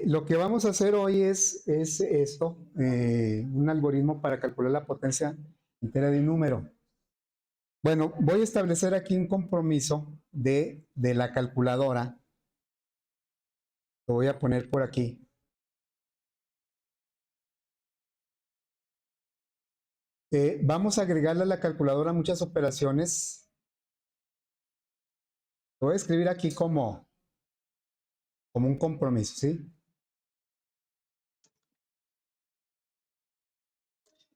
Lo que vamos a hacer hoy es esto, un algoritmo para calcular la potencia entera de un número. Bueno, voy a establecer aquí un compromiso de la calculadora. Lo voy a poner por aquí. Vamos a agregarle a la calculadora muchas operaciones. Lo voy a escribir aquí como un compromiso, ¿sí?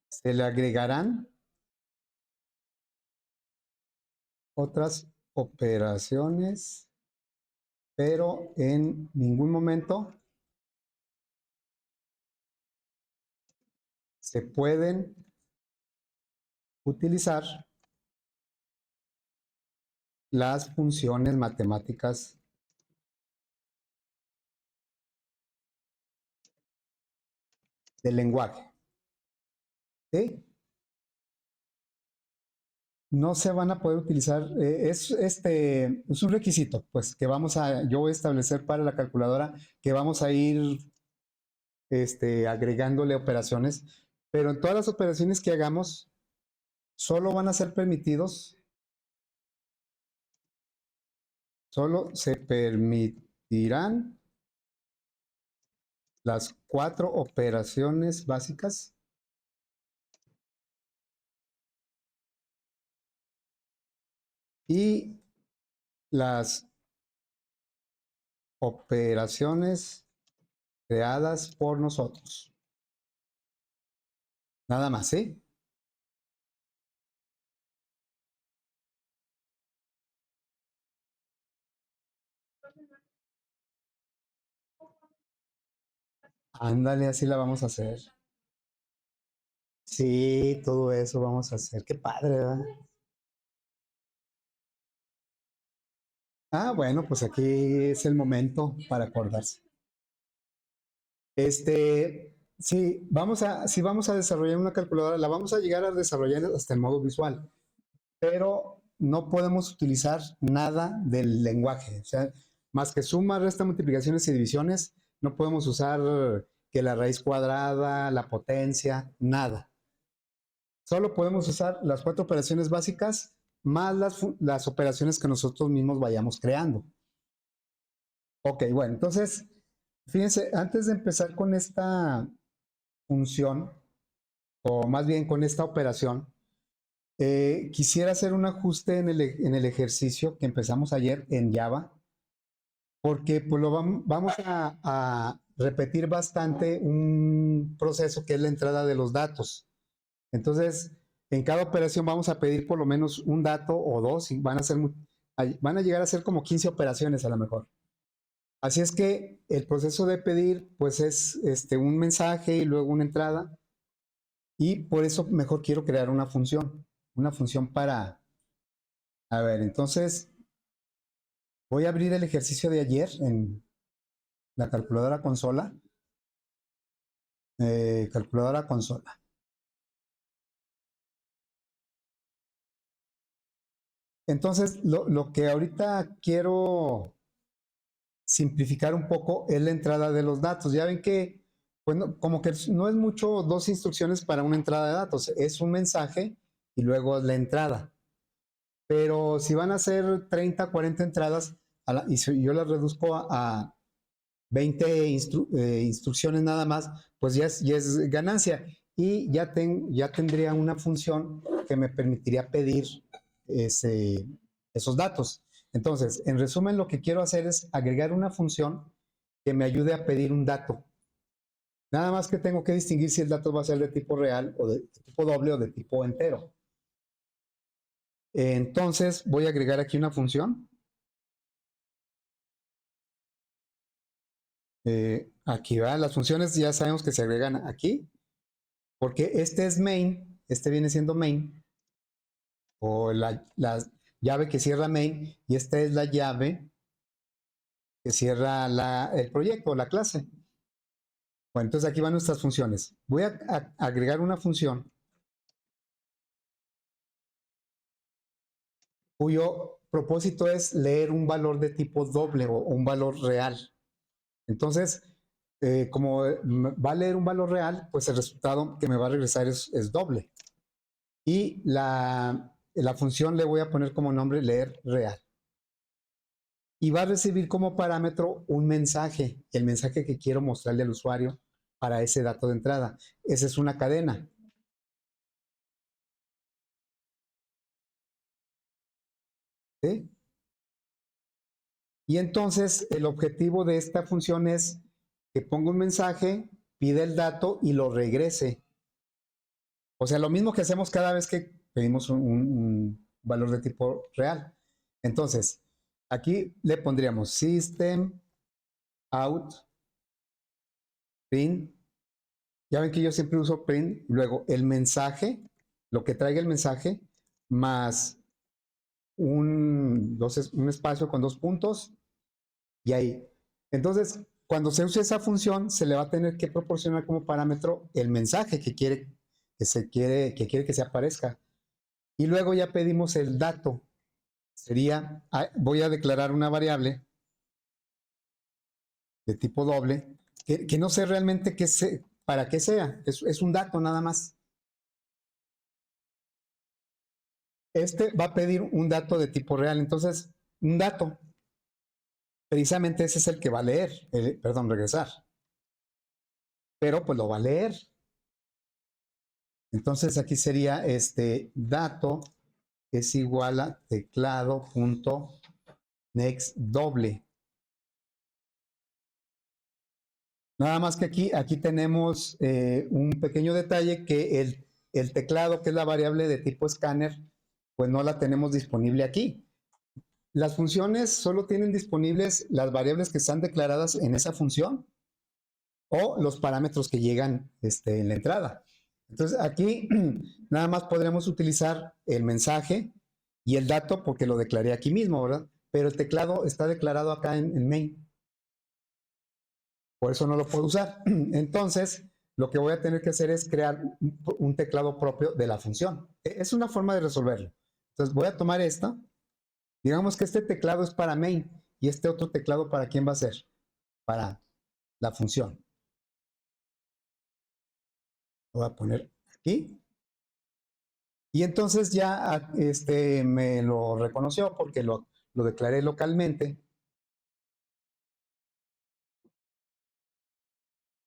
Se le agregarán otras operaciones, pero en ningún momento se pueden utilizar las funciones matemáticas del lenguaje. ¿Sí? No se van a poder utilizar, es un requisito, pues que yo voy a establecer para la calculadora que vamos a ir agregándole operaciones, pero en todas las operaciones que hagamos, solo van a ser permitidos, solo se permitirán las 4 operaciones básicas y las operaciones creadas por nosotros. Nada más, ¿sí? Ándale, así la vamos a hacer. Sí, todo eso vamos a hacer. Qué padre, ¿verdad? Ah, bueno, pues aquí es el momento para acordarse. Sí, vamos a desarrollar una calculadora, la vamos a llegar a desarrollar hasta en modo visual, pero no podemos utilizar nada del lenguaje, o sea, más que suma, resta, multiplicaciones y divisiones, no podemos usar que la raíz cuadrada, la potencia, nada. Solo podemos usar las 4 operaciones básicas más las operaciones que nosotros mismos vayamos creando. Ok, bueno, entonces, fíjense, antes de empezar con esta función, o más bien con esta operación, quisiera hacer un ajuste en el ejercicio que empezamos ayer en Java, porque pues vamos a repetir bastante un proceso que es la entrada de los datos. Entonces, en cada operación vamos a pedir por lo menos un dato o dos, y van a llegar a ser como 15 operaciones a lo mejor. Así es que el proceso de pedir, pues es un mensaje y luego una entrada, y por eso mejor quiero crear una función para, a ver, entonces voy a abrir el ejercicio de ayer en la calculadora consola, calculadora consola. Entonces, lo que ahorita quiero simplificar un poco es la entrada de los datos. Ya ven que, bueno, como que no es mucho 2 instrucciones para una entrada de datos, es un mensaje y luego la entrada. Pero si van a ser 30, 40 entradas, y si yo las reduzco a 20 instrucciones nada más, pues ya es ganancia. Y ya tendría una función que me permitiría pedir esos datos. Entonces, en resumen, lo que quiero hacer es agregar una función que me ayude a pedir un dato. Nada más que tengo que distinguir si el dato va a ser de tipo real o de tipo doble o de tipo entero. Entonces, voy a agregar aquí una función. Aquí va, las funciones ya sabemos que se agregan aquí, porque este es main, este viene siendo main, o la llave que cierra main, y esta es la llave que cierra el proyecto, la clase. Bueno, entonces aquí van nuestras funciones. Voy a agregar una función cuyo propósito es leer un valor de tipo doble o un valor real. Entonces, como va a leer un valor real, pues el resultado que me va a regresar es doble. Y la función le voy a poner como nombre leer real. Y va a recibir como parámetro un mensaje, el mensaje que quiero mostrarle al usuario para ese dato de entrada. Esa es una cadena. ¿Sí? Y entonces el objetivo de esta función es que ponga un mensaje, pida el dato y lo regrese. O sea, lo mismo que hacemos cada vez que pedimos un valor de tipo real. Entonces, aquí le pondríamos system out print. Ya ven que yo siempre uso print, luego el mensaje, lo que traiga el mensaje, más un espacio con 2 puntos y ahí. Entonces, cuando se use esa función, se le va a tener que proporcionar como parámetro el mensaje que quiere que se aparezca. Y luego ya pedimos el dato. Sería, voy a declarar una variable de tipo doble, que no sé realmente para qué sea, es un dato nada más. Este va a pedir un dato de tipo real, entonces, un dato, precisamente ese es el que va a leer, perdón, regresar, pero pues lo va a leer. Entonces aquí sería este dato es igual a teclado.next doble. Nada más que aquí tenemos un pequeño detalle que el teclado, que es la variable de tipo escáner, pues no la tenemos disponible aquí. Las funciones solo tienen disponibles las variables que están declaradas en esa función o los parámetros que llegan en la entrada. Entonces aquí nada más podremos utilizar el mensaje y el dato porque lo declaré aquí mismo, ¿verdad? Pero el teclado está declarado acá en main. Por eso no lo puedo usar. Entonces, lo que voy a tener que hacer es crear un teclado propio de la función. Es una forma de resolverlo. Entonces, voy a tomar esta. Digamos que este teclado es para main y este otro teclado para quién va a ser? Para la función. Lo voy a poner aquí. Y entonces ya me lo reconoció porque lo declaré localmente.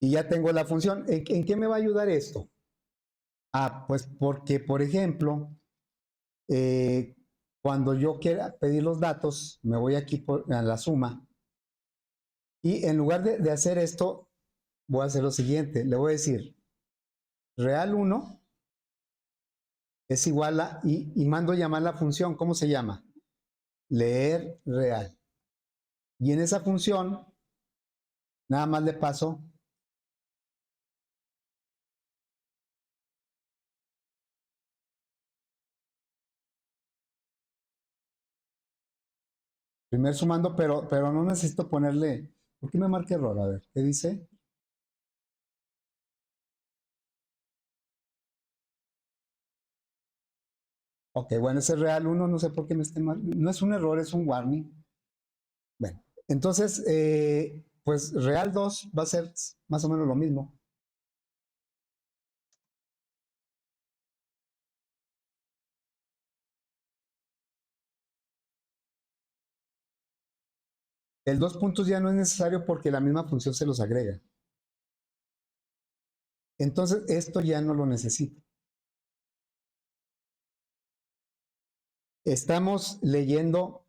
Y ya tengo la función. ¿En qué me va a ayudar esto? Pues porque, por ejemplo, eh, cuando yo quiera pedir los datos, me voy aquí a la suma y en lugar de hacer esto, voy a hacer lo siguiente. Le voy a decir real 1 es igual a, y mando llamar la función, ¿cómo se llama? Leer real. Y en esa función, nada más le paso primer sumando, pero no necesito ponerle. ¿Por qué me marca error? A ver, ¿qué dice? Ok, bueno, ese real 1, no sé por qué me esté mal. No es un error, es un warning. Bueno, entonces, pues real 2 va a ser más o menos lo mismo. El 2 puntos ya no es necesario porque la misma función se los agrega. Entonces, esto ya no lo necesito. Estamos leyendo,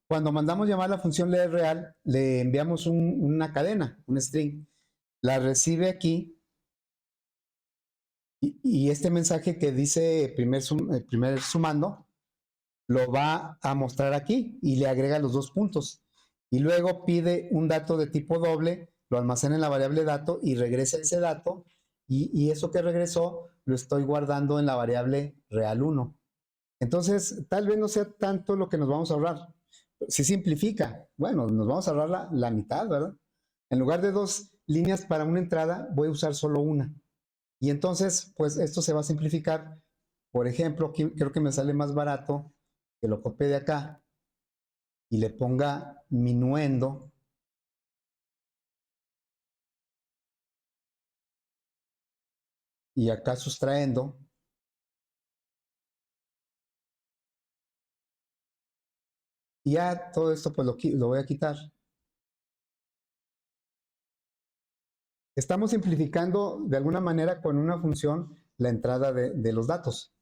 cuando mandamos llamar a la función leer real, le enviamos una cadena, un string. La recibe aquí y este mensaje que dice primer sumando, lo va a mostrar aquí y le agrega los 2 puntos. Y luego pide un dato de tipo doble, lo almacena en la variable dato y regresa ese dato. Y eso que regresó lo estoy guardando en la variable real 1. Entonces, tal vez no sea tanto lo que nos vamos a ahorrar. Si simplifica, bueno, nos vamos a ahorrar la mitad, ¿verdad? En lugar de 2 líneas para una entrada, voy a usar solo una. Y entonces, pues esto se va a simplificar. Por ejemplo, creo que me sale más barato que lo copie de acá y le ponga minuendo y acá sustrayendo. Y ya todo esto pues lo voy a quitar. Estamos simplificando de alguna manera con una función la entrada de los datos.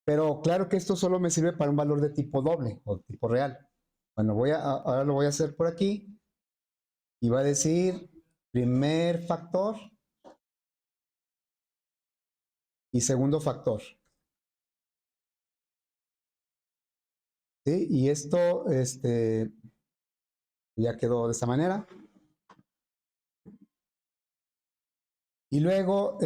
Pero claro que esto solo me sirve para un valor de tipo doble o tipo real. Bueno, ahora lo voy a hacer por aquí y va a decir primer factor y segundo factor. ¿Sí? Y esto ya quedó de esta manera. Y luego,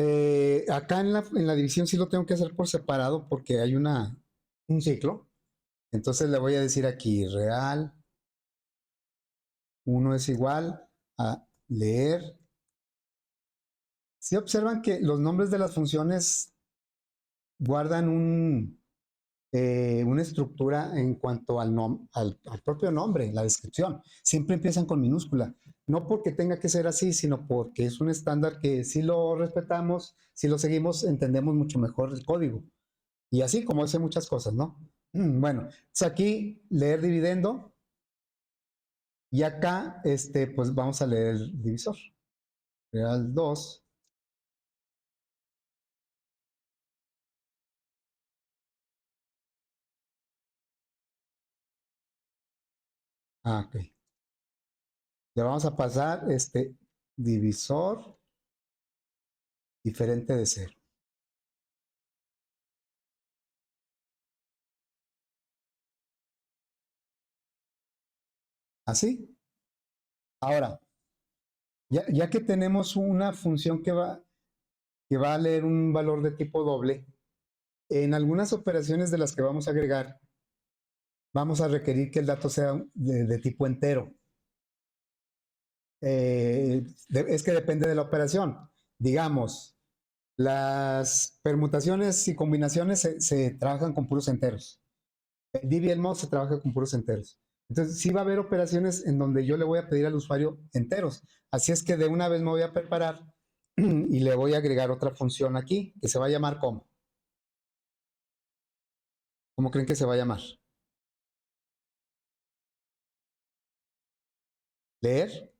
acá en la división sí lo tengo que hacer por separado porque hay un ciclo. Entonces le voy a decir aquí, real 1 es igual a leer. Si observan que los nombres de las funciones guardan una estructura en cuanto al propio nombre, la descripción. Siempre empiezan con minúscula. No porque tenga que ser así, sino porque es un estándar que si lo respetamos, si lo seguimos, entendemos mucho mejor el código. Y así como hace muchas cosas, ¿no? Bueno, aquí leer dividendo y acá pues vamos a leer el divisor. Real 2. Ok. Le vamos a pasar divisor diferente de 0. ¿Así? Ahora, ya que tenemos una función que va a leer un valor de tipo doble, en algunas operaciones de las que vamos a agregar, vamos a requerir que el dato sea de tipo entero. Es que depende de la operación. Digamos, las permutaciones y combinaciones se trabajan con puros enteros. El div y el mod se trabaja con puros enteros. Entonces, sí va a haber operaciones en donde yo le voy a pedir al usuario enteros. Así es que de una vez me voy a preparar y le voy a agregar otra función aquí que se va a llamar ¿cómo? ¿Cómo creen que se va a llamar? Leer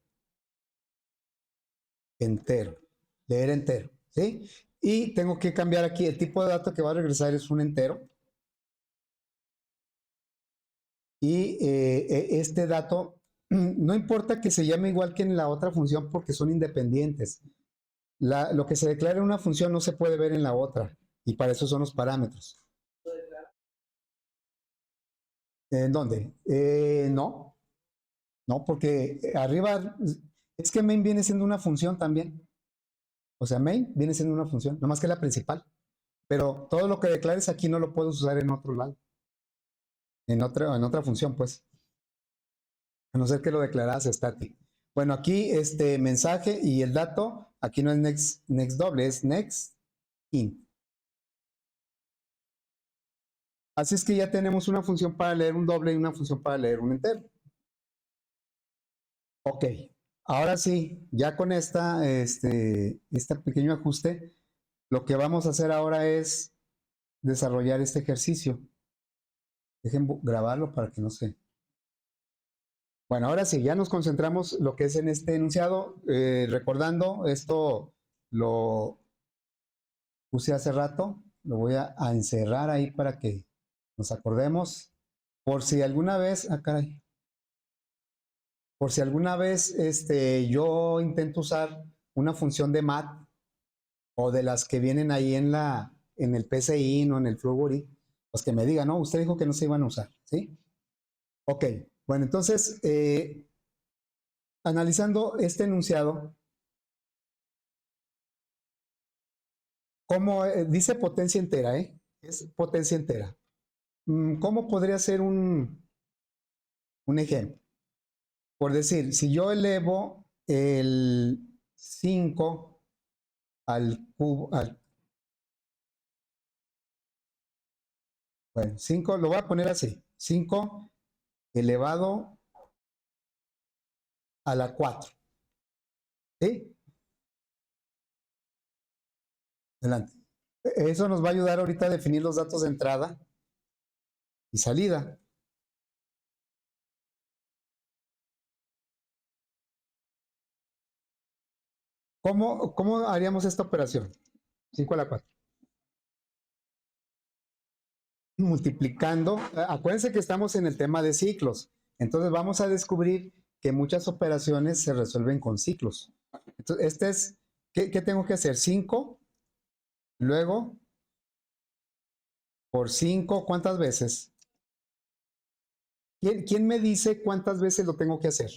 entero. Leer entero. ¿Sí? Y tengo que cambiar aquí. El tipo de dato que va a regresar es un entero. Y este dato, no importa que se llame igual que en la otra función porque son independientes. Lo que se declara en una función no se puede ver en la otra. Y para eso son los parámetros. ¿En dónde? No, no, porque arriba es que main viene siendo una función también. O sea, main viene siendo una función, no más que la principal. Pero todo lo que declares aquí no lo puedes usar en otro lado, en otra función, pues. A no ser que lo declararas static. Bueno, aquí este mensaje y el dato, aquí no es next doble, es next int. Así es que ya tenemos una función para leer un doble y una función para leer un entero. Ok, ahora sí, ya con este pequeño ajuste, lo que vamos a hacer ahora es desarrollar este ejercicio. Dejen grabarlo para que no se... Bueno, ahora sí, ya nos concentramos lo que es en este enunciado. Recordando, esto lo puse hace rato, lo voy a encerrar ahí para que nos acordemos. Por si alguna vez, caray, por si alguna vez yo intento usar una función de mat o de las que vienen ahí en el PCI o en el Flowbody, pues que me digan, no, usted dijo que no se iban a usar, ¿sí? Ok, bueno, entonces, analizando este enunciado, como dice potencia entera, ¿eh? Es potencia entera. ¿Cómo podría ser un ejemplo? Por decir, si yo elevo el 5 al cubo, bueno, 5 lo voy a poner así, 5 elevado a la 4, ¿sí? Adelante. Eso nos va a ayudar ahorita a definir los datos de entrada y salida. ¿Cómo haríamos esta operación? 5 a la 4. Multiplicando, acuérdense que estamos en el tema de ciclos, entonces vamos a descubrir que muchas operaciones se resuelven con ciclos. Entonces, este es, ¿qué tengo que hacer? 5, luego por 5, ¿cuántas veces? ¿Quién me dice cuántas veces lo tengo que hacer?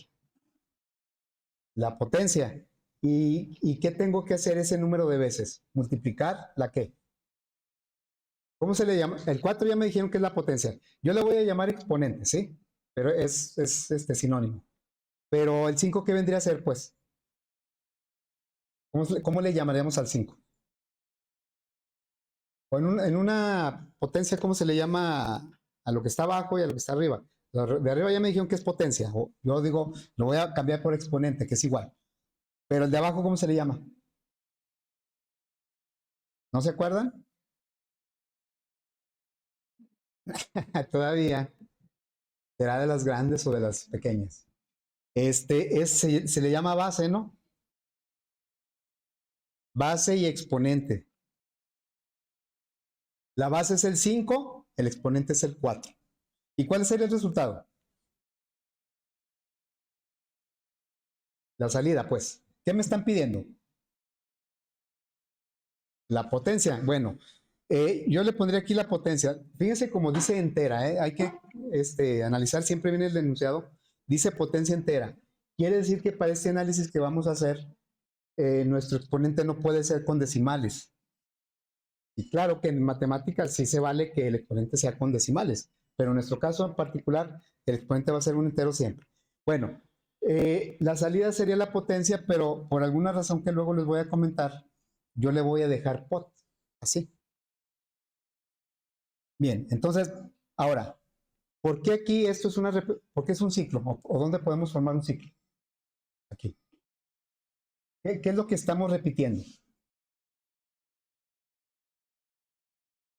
La potencia. ¿Y qué tengo que hacer ese número de veces? ¿Multiplicar la qué? ¿Cómo se le llama? El 4 ya me dijeron que es la potencia. Yo le voy a llamar exponente, ¿sí? Pero es sinónimo. Pero el 5, ¿qué vendría a ser, pues? ¿Cómo le llamaríamos al 5? O en una potencia, ¿cómo se le llama a lo que está abajo y a lo que está arriba? De arriba ya me dijeron que es potencia. O yo digo, lo voy a cambiar por exponente, que es igual. Pero el de abajo, ¿cómo se le llama? ¿No se acuerdan? Todavía. ¿Será de las grandes o de las pequeñas? Se le llama base, ¿no? Base y exponente. La base es el 5, el exponente es el 4. ¿Y cuál sería el resultado? La salida, pues. ¿Qué me están pidiendo? La potencia. Bueno, yo le pondría aquí la potencia. Fíjense como dice entera, hay que analizar, siempre viene el enunciado, dice potencia entera. Quiere decir que para este análisis que vamos a hacer, nuestro exponente no puede ser con decimales. Y claro que en matemáticas sí se vale que el exponente sea con decimales, pero en nuestro caso en particular, el exponente va a ser un entero siempre. Bueno, la salida sería la potencia, pero por alguna razón que luego les voy a comentar, yo le voy a dejar pot, así. Bien, entonces, ahora, ¿por qué aquí esto es por qué es un ciclo? ¿O dónde podemos formar un ciclo? Aquí. ¿Qué es lo que estamos repitiendo?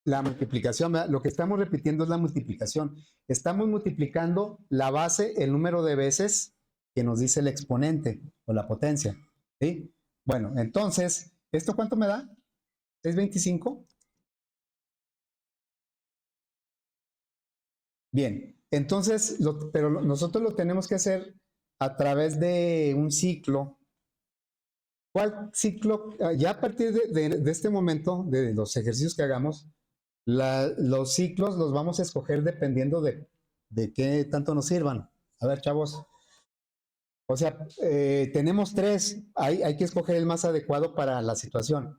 La multiplicación, ¿verdad? Lo que estamos repitiendo es la multiplicación. Estamos multiplicando la base, el número de veces que nos dice el exponente o la potencia. ¿Sí? Bueno, entonces, ¿esto cuánto me da? ¿625? Bien, entonces, pero nosotros lo tenemos que hacer a través de un ciclo. ¿Cuál ciclo? Ya a partir de este momento, de los ejercicios que hagamos, los ciclos los vamos a escoger dependiendo de qué tanto nos sirvan. A ver, chavos. O sea, tenemos tres. Hay que escoger el más adecuado para la situación.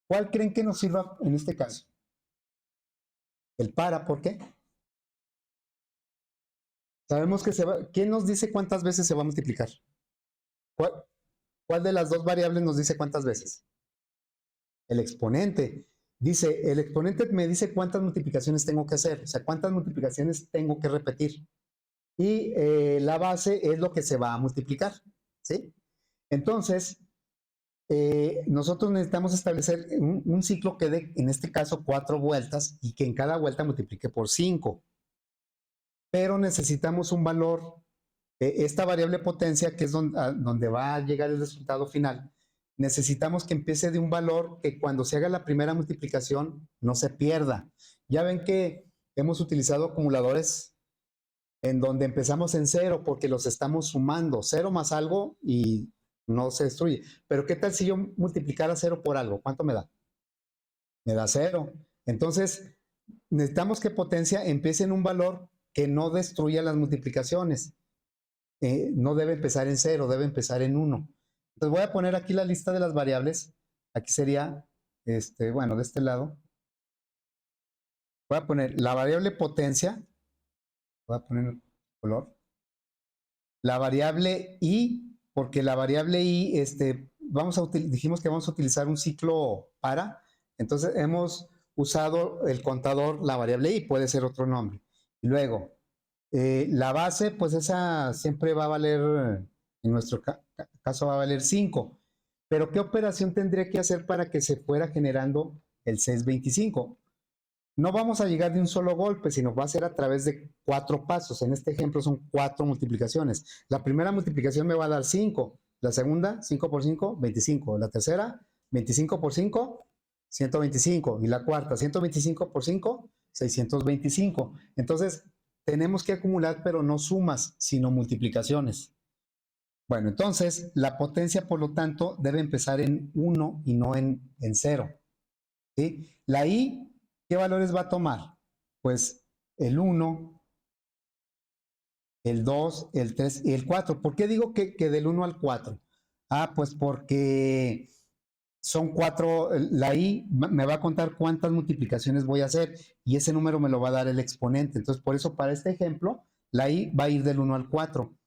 ¿Cuál creen que nos sirva en este caso? El para, ¿por qué? Sabemos que ¿quién nos dice cuántas veces se va a multiplicar? ¿Cuál, ¿Cuál de las dos variables nos dice cuántas veces? El exponente. Dice, el exponente me dice cuántas multiplicaciones tengo que hacer, o sea, cuántas multiplicaciones tengo que repetir. Y la base es lo que se va a multiplicar, ¿sí? Entonces, nosotros necesitamos establecer un ciclo que dé, en este caso, 4 vueltas y que en cada vuelta multiplique por 5. Pero necesitamos un valor, esta variable potencia, que es donde va a llegar el resultado final, necesitamos que empiece de un valor que cuando se haga la primera multiplicación no se pierda. Ya ven que hemos utilizado acumuladores en donde empezamos en 0 porque los estamos sumando, 0 más algo y no se destruye. Pero ¿qué tal si yo multiplicara 0 por algo? ¿Cuánto me da? Me da 0. Entonces, necesitamos que potencia empiece en un valor que no destruya las multiplicaciones. No debe empezar en 0, debe empezar en 1. Entonces voy a poner aquí la lista de las variables. Aquí sería, bueno, de este lado. Voy a poner la variable potencia. Voy a poner color. La variable i, porque la variable i, dijimos que vamos a utilizar un ciclo para, entonces hemos usado el contador, la variable i, puede ser otro nombre. Y luego, la base, pues esa siempre va a valer, en nuestro caso va a valer 5, Pero ¿qué operación tendría que hacer para que se fuera generando el 625? No vamos a llegar de un solo golpe, sino va a ser a través de 4 pasos. En este ejemplo son 4 multiplicaciones. La primera multiplicación me va a dar 5. La segunda, 5 por 5, 25. La tercera, 25 por 5, 125. Y la cuarta, 125 por 5, 625. Entonces, tenemos que acumular, pero no sumas, sino multiplicaciones. Bueno, entonces, la potencia, por lo tanto, debe empezar en 1 y no en 0. ¿Sí? La I, ¿qué valores va a tomar? Pues el 1, el 2, el 3 y el 4. ¿Por qué digo que del 1 al 4? Ah, pues porque son 4, la I me va a contar cuántas multiplicaciones voy a hacer y ese número me lo va a dar el exponente. Entonces, por eso para este ejemplo, la I va a ir del 1 al 4.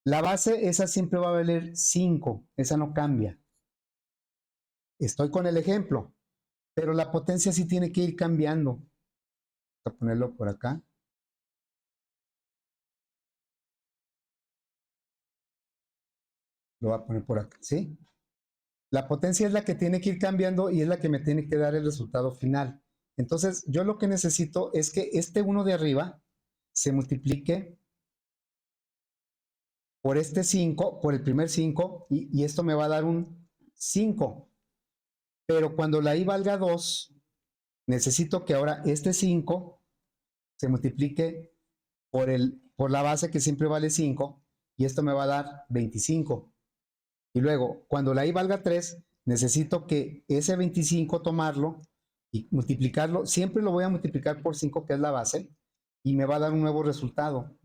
La base, esa siempre va a valer 5, esa no cambia. Estoy con el ejemplo, pero la potencia sí tiene que ir cambiando. Voy a ponerlo por acá. Lo voy a poner por acá, ¿sí? La potencia es la que tiene que ir cambiando y es la que me tiene que dar el resultado final. Entonces, yo lo que necesito es que este 1 de arriba se multiplique por este 5, por el primer 5, y esto me va a dar un 5. Pero cuando la I valga 2, necesito que ahora este 5 se multiplique por la base que siempre vale 5, y esto me va a dar 25. Y luego, cuando la I valga 3, necesito que ese 25 tomarlo y multiplicarlo. Siempre lo voy a multiplicar por 5, que es la base, y me va a dar un nuevo resultado.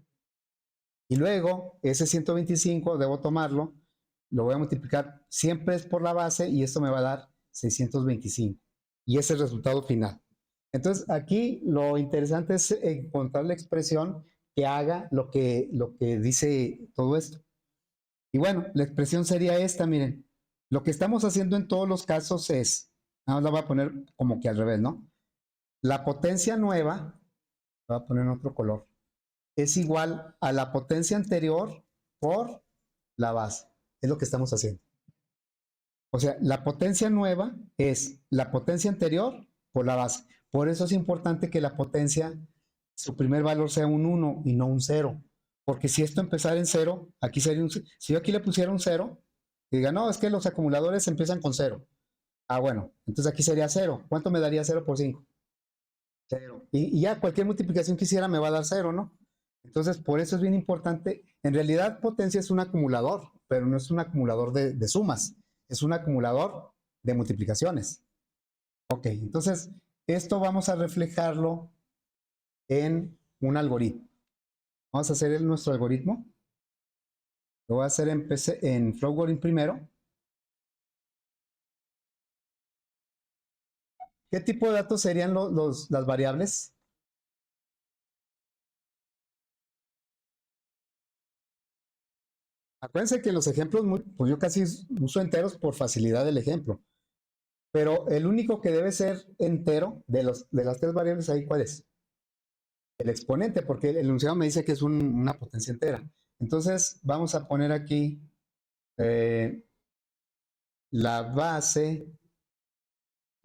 Y luego, ese 125 debo tomarlo, lo voy a multiplicar, siempre es por la base, y esto me va a dar 625. Y ese es el resultado final. Entonces, aquí lo interesante es encontrar la expresión que haga lo que dice todo esto. Y bueno, la expresión sería esta, miren. Lo que estamos haciendo en todos los casos es, ahora la voy a poner como que al revés, ¿no? La potencia nueva, la voy a poner en otro color, es igual a la potencia anterior por la base. Es lo que estamos haciendo. O sea, la potencia nueva es la potencia anterior por la base. Por eso es importante que la potencia, su primer valor sea un 1 y no un 0. Porque si esto empezara en 0, aquí sería un... Si yo aquí le pusiera un 0, y diga, no, es que los acumuladores empiezan con 0. Ah, bueno, entonces aquí sería 0. ¿Cuánto me daría 0 por 5? 0. Y ya cualquier multiplicación que hiciera me va a dar 0, ¿no? Entonces, por eso es bien importante. En realidad, potencia es un acumulador, pero no es un acumulador de sumas, es un acumulador de multiplicaciones. Ok, entonces, esto vamos a reflejarlo en un algoritmo. Vamos a hacer nuestro algoritmo. Lo voy a hacer en Flowgoring primero. ¿Qué tipo de datos serían las variables? Acuérdense que los ejemplos, pues yo casi uso enteros por facilidad del ejemplo. Pero el único que debe ser entero de las 3 variables ahí, ¿cuál es? El exponente, porque el enunciado me dice que es una potencia entera. Entonces, vamos a poner aquí eh, la base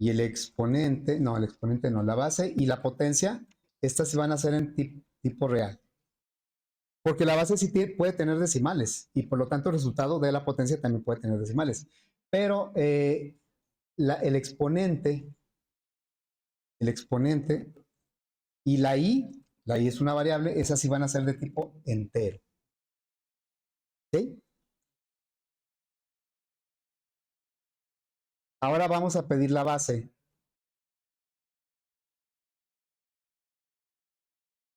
y el exponente, no, el exponente no, la base y la potencia, estas van a ser en tipo real. Porque la base sí puede tener decimales y por lo tanto el resultado de la potencia también puede tener decimales. Pero el exponente y la I es una variable, esas sí van a ser de tipo entero. ¿Sí? Ahora vamos a pedir la base.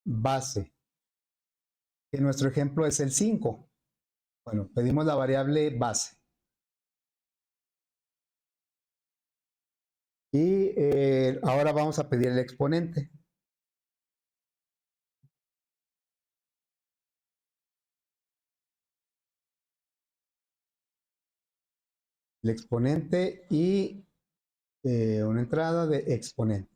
Base, que nuestro ejemplo es el 5. Bueno, pedimos la variable base. Y ahora vamos a pedir el exponente. El exponente y una entrada de exponente.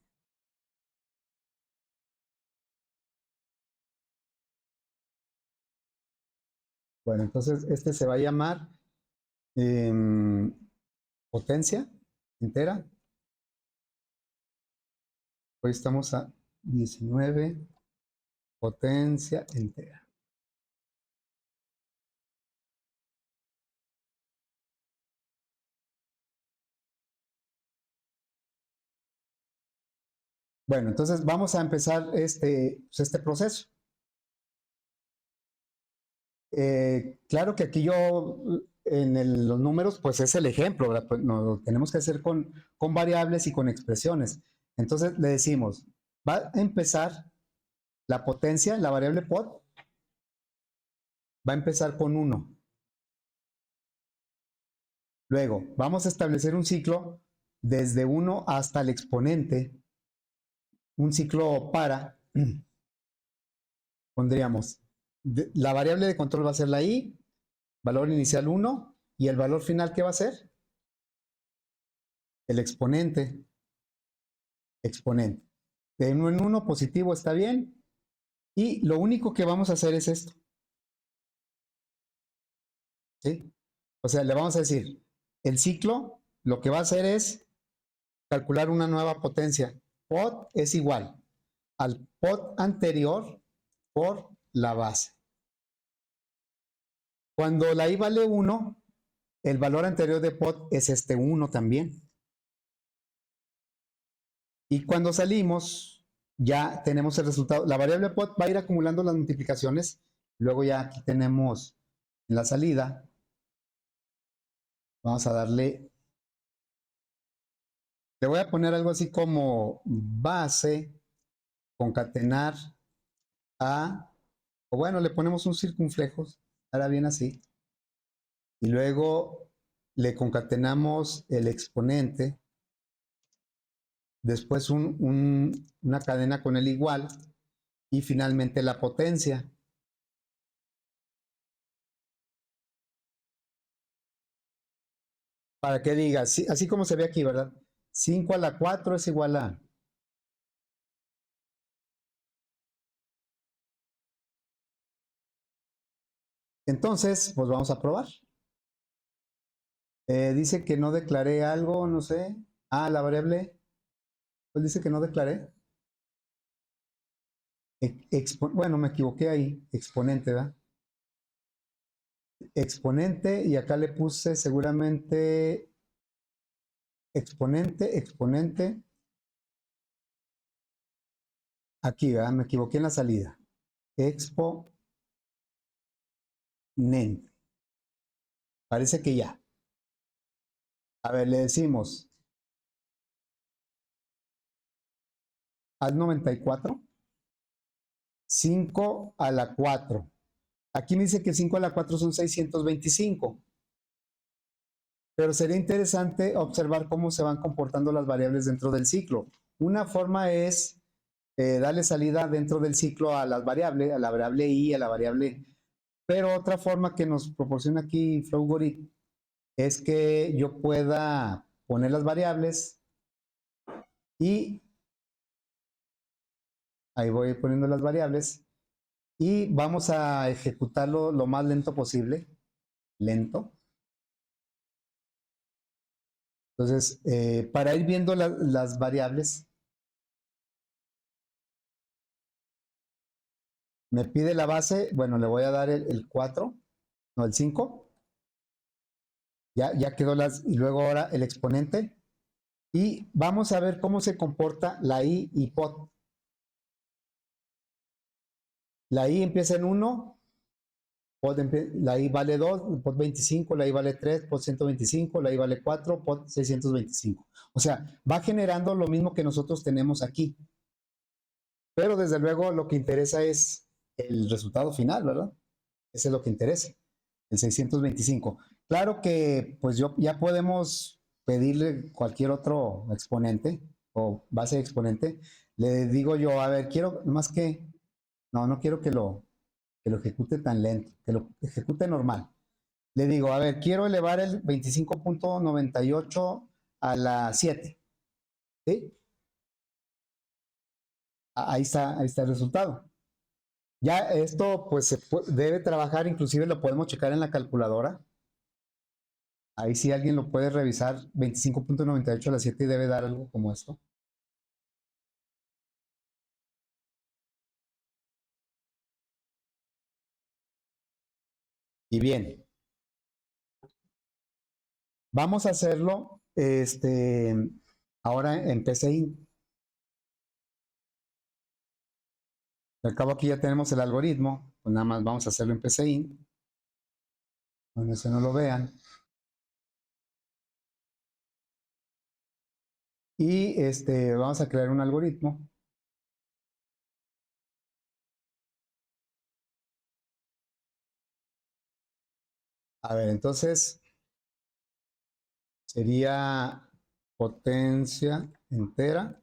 Bueno, entonces este se va a llamar potencia entera. Hoy estamos a 19, potencia entera. Bueno, entonces vamos a empezar este proceso. Claro que aquí yo en los números, pues es el ejemplo, ¿verdad? Pues lo tenemos que hacer con variables y con expresiones. Entonces le decimos, va a empezar la potencia, la variable pot, va a empezar con 1. Luego, vamos a establecer un ciclo desde 1 hasta el exponente, un ciclo para, pondríamos, la variable de control va a ser la i, valor inicial 1, y el valor final, ¿qué va a ser? El exponente. De 1 en 1, positivo está bien. Y lo único que vamos a hacer es esto. ¿Sí? O sea, le vamos a decir, el ciclo lo que va a hacer es calcular una nueva potencia. Pot es igual al pot anterior por la base. Cuando la i vale 1, el valor anterior de pot es este 1 también. Y cuando salimos, ya tenemos el resultado. La variable pot va a ir acumulando las multiplicaciones. Luego ya aquí tenemos en la salida. Vamos a darle. Le voy a poner algo así como base, concatenar a. O bueno, le ponemos un circunflejos. Ahora bien así. Y luego le concatenamos el exponente. Después una cadena con el igual. Y finalmente la potencia. Para que diga, así como se ve aquí, ¿verdad? 5 a la 4 es igual a. Entonces, pues vamos a probar. Dice que no declaré algo, no sé. Ah, la variable. Pues dice que no declaré. Bueno, me equivoqué ahí. Exponente, ¿verdad? Exponente, y acá le puse seguramente exponente. Aquí, ¿verdad? Me equivoqué en la salida. Exponente. Parece que ya. A ver, le decimos al 94. 5 a la 4. Aquí me dice que 5 a la 4 son 625. Pero sería interesante observar cómo se van comportando las variables dentro del ciclo. Una forma es darle salida dentro del ciclo a las variables, a la variable i, a la variable. Pero otra forma que nos proporciona aquí Flowgorit es que yo pueda poner las variables y ahí voy poniendo las variables y vamos a ejecutarlo lo más lento posible. Lento. Entonces, para ir viendo las variables, me pide la base, bueno, le voy a dar el 4, no, el 5, ya quedó y luego ahora el exponente, y vamos a ver cómo se comporta la i y pot. La i empieza en 1, la i vale 2, pot 25, la i vale 3, pot 125, la i vale 4, pot 625. O sea, va generando lo mismo que nosotros tenemos aquí. Pero desde luego lo que interesa es el resultado final, ¿verdad? Ese es lo que interesa, el 625. Claro que pues ya podemos pedirle cualquier otro exponente o base de exponente. Le digo yo, a ver, quiero más que, no quiero que lo ejecute tan lento, que lo ejecute normal. Le digo, a ver, quiero elevar el 25.98 a la 7. ¿Sí? Ahí está el resultado. Ya esto pues debe trabajar, inclusive lo podemos checar en la calculadora. Ahí sí alguien lo puede revisar, 25.98 a las 7 y debe dar algo como esto. Y bien, vamos a hacerlo ahora en PCI. Al cabo aquí ya tenemos el algoritmo, pues nada más vamos a hacerlo en PCI, donde se no lo vean. Y vamos a crear un algoritmo. A ver, entonces sería potencia entera.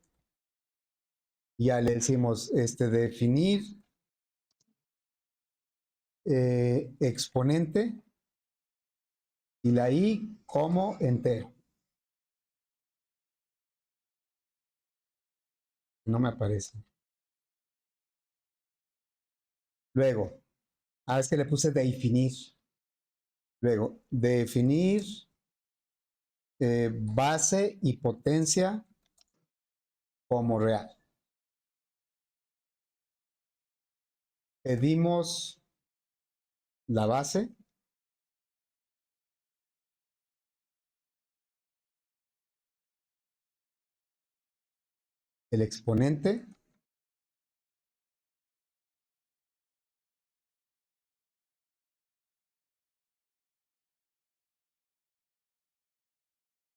Ya le decimos definir exponente y la i como entero. No me aparece. Luego, es que le puse definir. Luego, definir base y potencia como real. Pedimos la base. El exponente.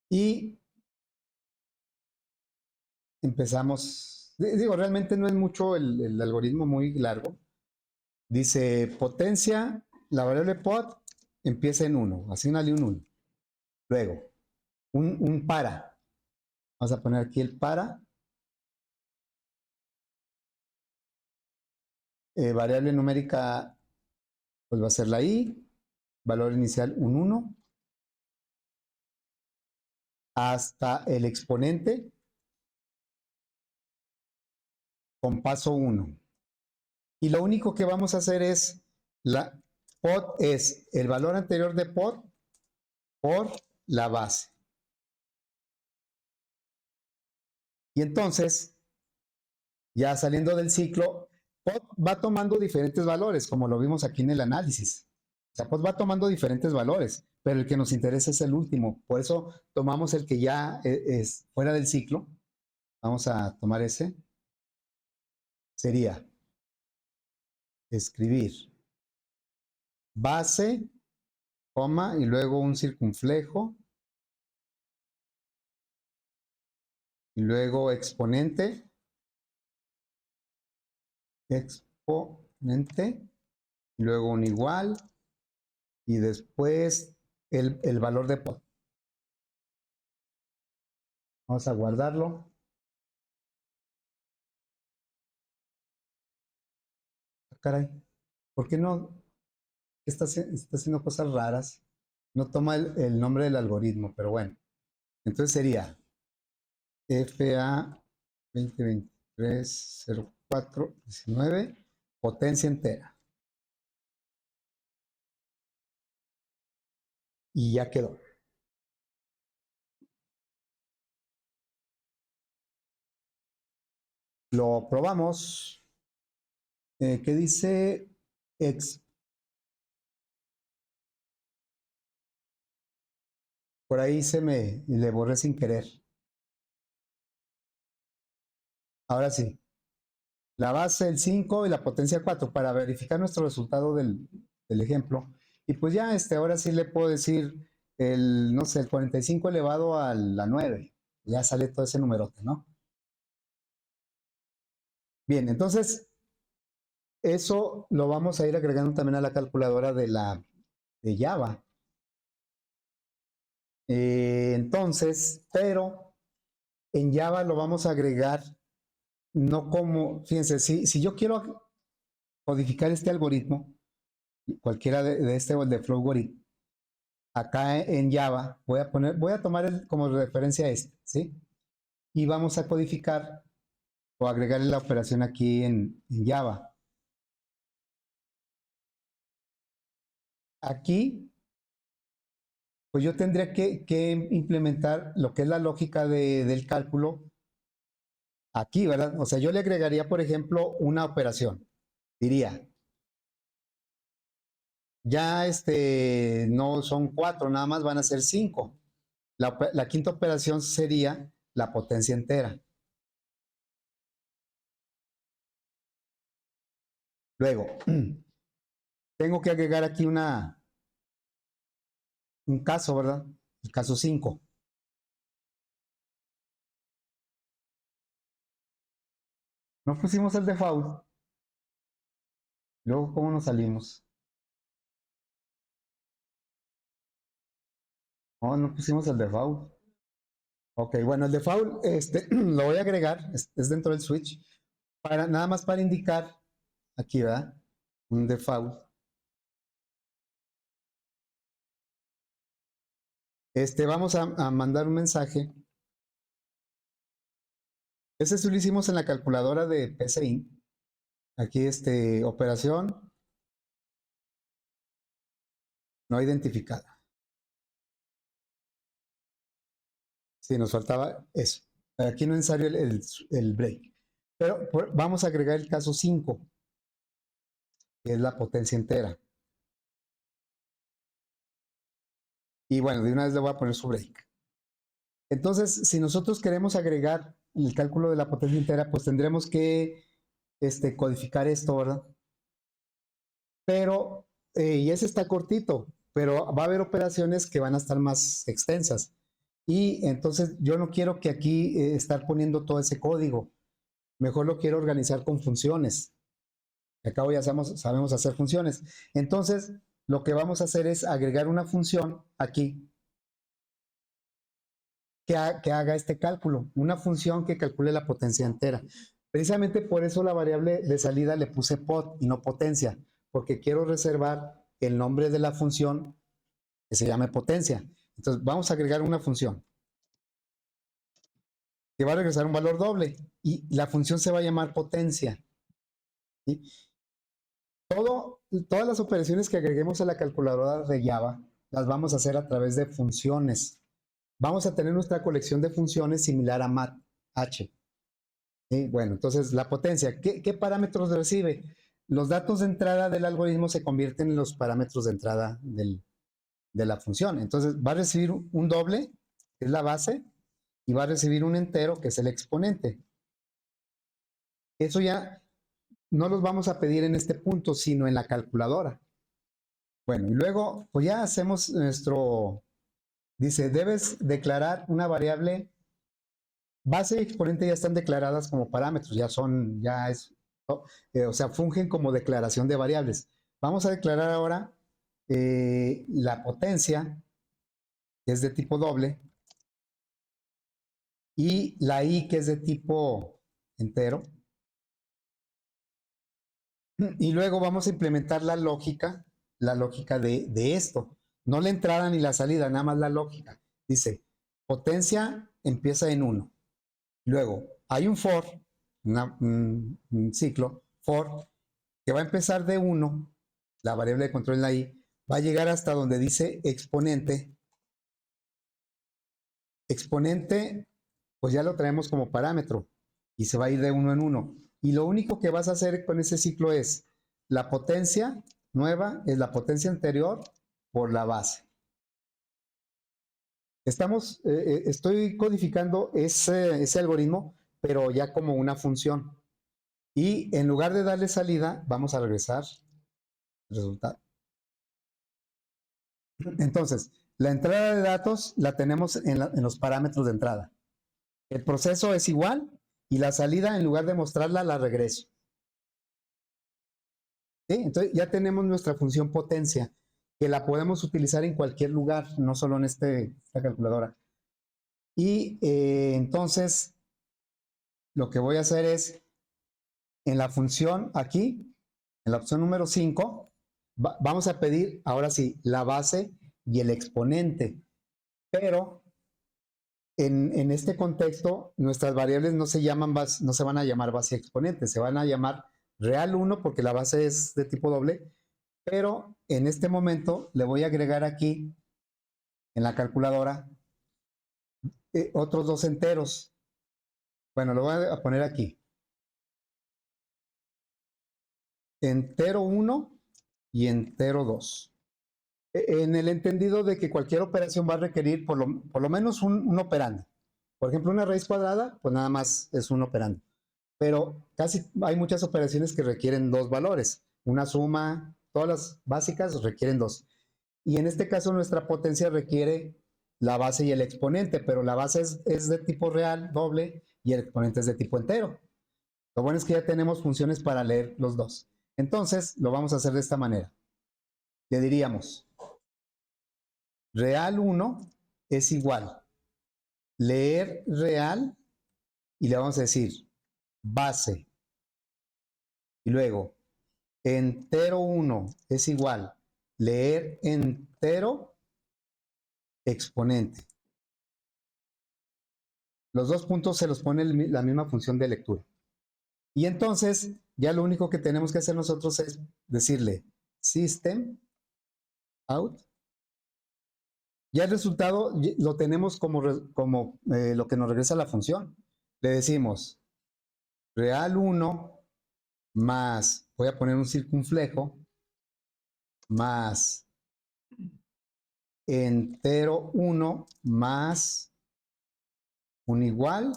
Y empezamos. Digo, realmente no es mucho el algoritmo muy largo. Dice potencia, la variable pot empieza en 1, asignale un 1. Luego, un para. Vamos a poner aquí el para. Variable numérica, pues va a ser la i. Valor inicial un 1. Hasta el exponente con paso 1. Y lo único que vamos a hacer es, la pot es el valor anterior de pot por la base. Y entonces, ya saliendo del ciclo, pot va tomando diferentes valores, como lo vimos aquí en el análisis. O sea, pot va tomando diferentes valores, pero el que nos interesa es el último. Por eso tomamos el que ya es fuera del ciclo. Vamos a tomar ese. Sería escribir base, coma, y luego un circunflejo, y luego exponente, y luego un igual, y después el valor de pot. Vamos a guardarlo. Caray, ¿por qué no está haciendo cosas raras? No toma el nombre del algoritmo, pero bueno. Entonces sería FA 2023-04-19, potencia entera. Y ya quedó. Lo probamos. ¿Qué dice? Por ahí le borré sin querer. Ahora sí. La base el 5 y la potencia 4 para verificar nuestro resultado del ejemplo. Y pues ya ahora sí le puedo decir no sé, el 45 elevado a la 9. Ya sale todo ese numerote, ¿no? Bien, entonces eso lo vamos a ir agregando también a la calculadora de Java. Entonces, pero en Java lo vamos a agregar no como, fíjense, si yo quiero codificar este algoritmo, cualquiera de este o el de Flowgorit, acá en Java, voy a tomar como referencia este, ¿sí? Y vamos a codificar o agregarle la operación aquí en Java. Aquí, pues yo tendría que implementar lo que es la lógica del cálculo aquí, ¿verdad? O sea, yo le agregaría, por ejemplo, una operación. Diría, ya no son 4, nada más van a ser 5. La quinta operación sería la potencia entera. Luego, tengo que agregar aquí un caso, ¿verdad? El caso 5. No pusimos el default. Luego, ¿cómo nos salimos? No pusimos el default. Ok, bueno, el default lo voy a agregar, es dentro del switch, nada más para indicar aquí, ¿verdad? Un default. Vamos a mandar un mensaje. Ese sí lo hicimos en la calculadora de PCI. Aquí, operación no identificada. Sí, nos faltaba eso. Aquí no es necesario el break. Pero vamos a agregar el caso 5, que es la potencia entera. Y bueno, de una vez le voy a poner su break. Entonces, si nosotros queremos agregar el cálculo de la potencia entera, pues tendremos que codificar esto, ¿verdad? Pero, y ese está cortito, pero va a haber operaciones que van a estar más extensas. Y entonces yo no quiero que aquí estar poniendo todo ese código. Mejor lo quiero organizar con funciones. Acá ya sabemos hacer funciones. Entonces, lo que vamos a hacer es agregar una función aquí que haga este cálculo, una función que calcule la potencia entera. Precisamente por eso la variable de salida le puse pot y no potencia, porque quiero reservar el nombre de la función que se llame potencia. Entonces vamos a agregar una función que va a regresar un valor doble y la función se va a llamar potencia. ¿Sí? Todas las operaciones que agreguemos a la calculadora de Java las vamos a hacer a través de funciones. Vamos a tener nuestra colección de funciones similar a MATH. ¿Sí? Bueno, entonces la potencia, ¿qué parámetros recibe? Los datos de entrada del algoritmo se convierten en los parámetros de entrada de la función. Entonces va a recibir un doble, que es la base, y va a recibir un entero, que es el exponente. Eso ya no los vamos a pedir en este punto, sino en la calculadora. Bueno, y luego, pues ya hacemos dice, debes declarar una variable. Base y exponente ya están declaradas como parámetros, o sea, fungen como declaración de variables. Vamos a declarar ahora la potencia, que es de tipo doble, y la i, que es de tipo entero. Y luego vamos a implementar la lógica de esto. No la entrada ni la salida, nada más la lógica. Dice, potencia empieza en 1. Luego, hay un for, un ciclo, for, que va a empezar de 1, la variable de control en la i, va a llegar hasta donde dice exponente. Exponente, pues ya lo traemos como parámetro y se va a ir de 1 en 1. Y lo único que vas a hacer con ese ciclo es la potencia nueva, es la potencia anterior por la base. Estoy codificando ese algoritmo, pero ya como una función. Y en lugar de darle salida, vamos a regresar el resultado. Entonces, la entrada de datos la tenemos en los parámetros de entrada. El proceso es igual y la salida, en lugar de mostrarla, la regreso. ¿Sí? Entonces ya tenemos nuestra función potencia, que la podemos utilizar en cualquier lugar, no solo en esta calculadora. Y entonces, lo que voy a hacer es, en la función aquí, en la opción número 5, vamos a pedir, ahora sí, la base y el exponente. Pero en este contexto, nuestras variables no se van a llamar base y exponente, se van a llamar real 1 porque la base es de tipo doble, pero en este momento le voy a agregar aquí en la calculadora otros dos enteros. Bueno, lo voy a poner aquí. Entero 1 y entero 2. En el entendido de que cualquier operación va a requerir por lo menos un operando. Por ejemplo, una raíz cuadrada, pues nada más es un operando. Pero casi hay muchas operaciones que requieren dos valores. Una suma, todas las básicas requieren dos. Y en este caso nuestra potencia requiere la base y el exponente, pero la base es de tipo real, doble, y el exponente es de tipo entero. Lo bueno es que ya tenemos funciones para leer los dos. Entonces, lo vamos a hacer de esta manera. Le diríamos, real 1 es igual leer real, y le vamos a decir base. Y luego, entero 1 es igual leer entero exponente. Los dos puntos se los pone la misma función de lectura. Y entonces, ya lo único que tenemos que hacer nosotros es decirle system out. Ya el resultado lo tenemos como lo que nos regresa la función. Le decimos real 1 más, voy a poner un circunflejo, más entero 1 más un igual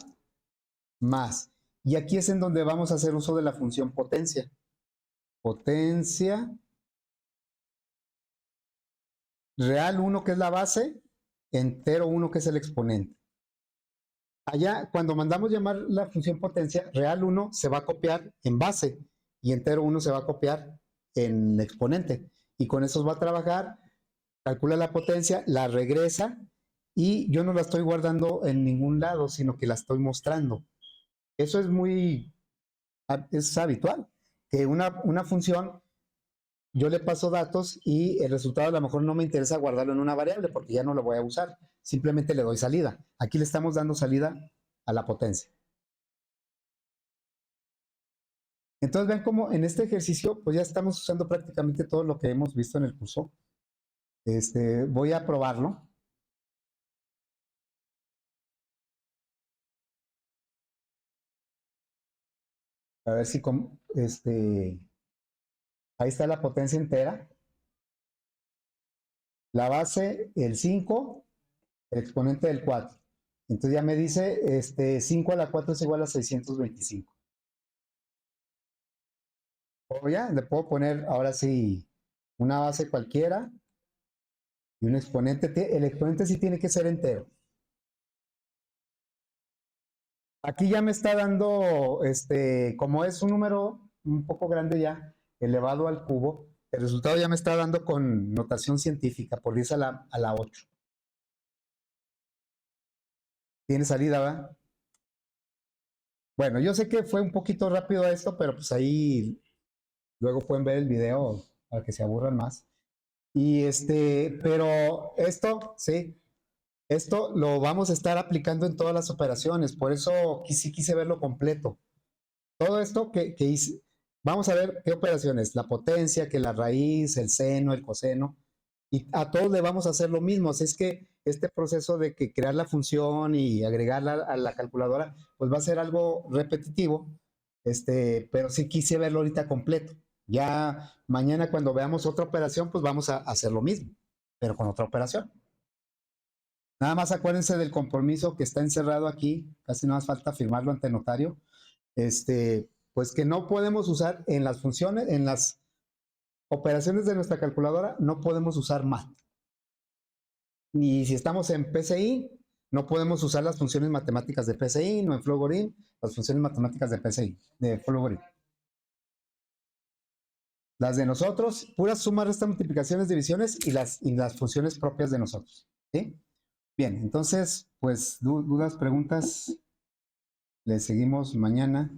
más. Y aquí es en donde vamos a hacer uso de la función potencia. Potencia real 1 que es la base, entero 1 que es el exponente. Allá, cuando mandamos llamar la función potencia, real 1 se va a copiar en base y entero 1 se va a copiar en exponente. Y con eso va a trabajar, calcula la potencia, la regresa y yo no la estoy guardando en ningún lado, sino que la estoy mostrando. Eso es habitual, que una función yo le paso datos y el resultado a lo mejor no me interesa guardarlo en una variable porque ya no lo voy a usar. Simplemente le doy salida. Aquí le estamos dando salida a la potencia. Entonces ven cómo en este ejercicio pues ya estamos usando prácticamente todo lo que hemos visto en el curso. Voy a probarlo. A ver si ahí está la potencia entera. La base, el 5, el exponente del 4. Entonces ya me dice 5 a la 4 es igual a 625. O ya, le puedo poner ahora sí una base cualquiera y un exponente. El exponente sí tiene que ser entero. Aquí ya me está dando, como es un número un poco grande ya, elevado al cubo, el resultado ya me está dando con notación científica, por 10 a la 8. Tiene salida, ¿verdad? Bueno, yo sé que fue un poquito rápido esto, pero pues ahí luego pueden ver el video para que se aburran más. Y pero esto, sí, esto lo vamos a estar aplicando en todas las operaciones, por eso sí quise verlo completo. Todo esto que hice, vamos a ver qué operaciones, la potencia, que la raíz, el seno, el coseno, y a todos le vamos a hacer lo mismo. Así es que este proceso de que crear la función y agregarla a la calculadora, pues va a ser algo repetitivo, pero sí quise verlo ahorita completo. Ya mañana cuando veamos otra operación, pues vamos a hacer lo mismo, pero con otra operación. Nada más acuérdense del compromiso que está encerrado aquí, casi no hace falta firmarlo ante notario, pues que no podemos usar en las funciones, en las operaciones de nuestra calculadora, no podemos usar mat. Ni si estamos en PCI, no podemos usar las funciones matemáticas de PCI, no en Flogorin, las funciones matemáticas de PCI, de Flogorin. Las de nosotros, puras sumas, restas, multiplicaciones, divisiones y las funciones propias de nosotros. ¿Sí? Bien, entonces, pues, dudas, preguntas, le seguimos mañana.